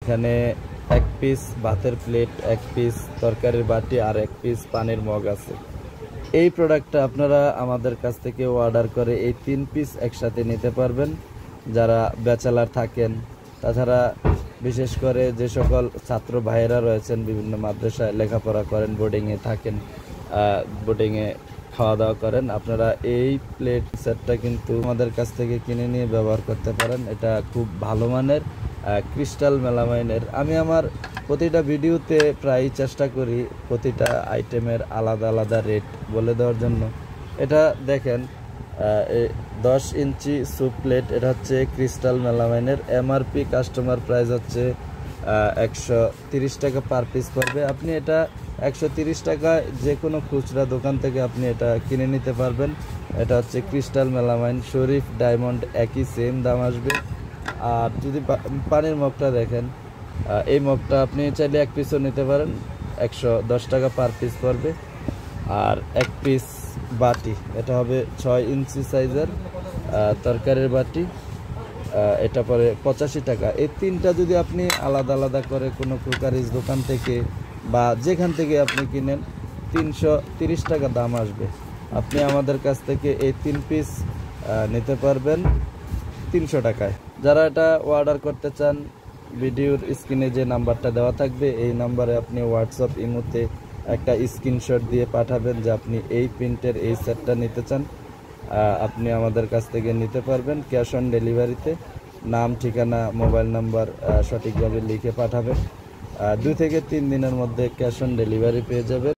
এখানে এক পিস ভাতের প্লেট, এক পিস তরকারির বাটি আর এক পিস পানির মগ আছে। এই প্রোডাক্টটা আপনারা আমাদের কাছ থেকে অর্ডার করে এই 3 পিস একসাথে নিতে পারবেন যারা ব্যাচেলার থাকেন। তাছাড়া বিশেষ করে যে সকল ছাত্র ভাইয়েরা রয়েছেন বিভিন্ন মাদ্রাসায় লেখাপড়া করেন, বোর্ডিংয়ে থাকেন, বোর্ডিংয়ে খাওয়া দাওয়া করেন, আপনারা এই প্লেট সেটটা কিন্তু আমাদের কাছ থেকে কিনে নিয়ে ব্যবহার করতে পারেন। এটা খুব ভালো মানের ক্রিস্টাল মেলামাইনের। আমি আমার প্রতিটা ভিডিওতে প্রায় চেষ্টা করি প্রতিটা আইটেমের আলাদা আলাদা রেট বলে দেওয়ার জন্য। এটা দেখেন 10 ইঞ্চি স্যুপ প্লেট, এটা হচ্ছে ক্রিস্টাল মেলামাইনের। এমআরপি কাস্টমার প্রাইস হচ্ছে 130 টাকা পার পিস পড়বে। আপনি এটা 130 টাকায় যে কোনো খুচরা দোকান থেকে আপনি এটা কিনে নিতে পারবেন। এটা হচ্ছে ক্রিস্টাল মেলামাইন, শরীফ, ডায়মন্ড একই সেম দাম আসবে। আর যদি পানির মগটা দেখেন, এই মগটা আপনি চাইলে এক পিসও নিতে পারেন, 110 টাকা পার পিস পড়বে। আর এক পিস বাটি, এটা হবে 6 ইঞ্চি সাইজের তরকারির বাটি, এটা পরে 85 টাকা। এই তিনটা যদি আপনি আলাদা আলাদা করে কোনো কুকারিজ দোকান থেকে বা যেখান থেকে আপনি কিনেন 330 টাকা দাম আসবে। আপনি আমাদের কাছ থেকে এই 3 পিস নিতে পারবেন 300 টাকায়। যারা এটা অর্ডার করতে চান, ভিডিওর স্ক্রিনে যে নাম্বারটা দেওয়া থাকবে এই নাম্বারে আপনি হোয়াটসঅ্যাপ ইমোতে একটা স্ক্রিনশট দিয়ে পাঠাবেন যে আপনি এই প্রিন্টের এই সেটটা নিতে চান। আপনি আমাদের কাছ থেকে নিতে পারবেন ক্যাশ অন ডেলিভারিতে। নাম, ঠিকানা, মোবাইল নাম্বার সঠিকভাবে লিখে পাঠাবেন। 2 থেকে 3 দিনের মধ্যে ক্যাশ অন ডেলিভারি পেয়ে যাবেন।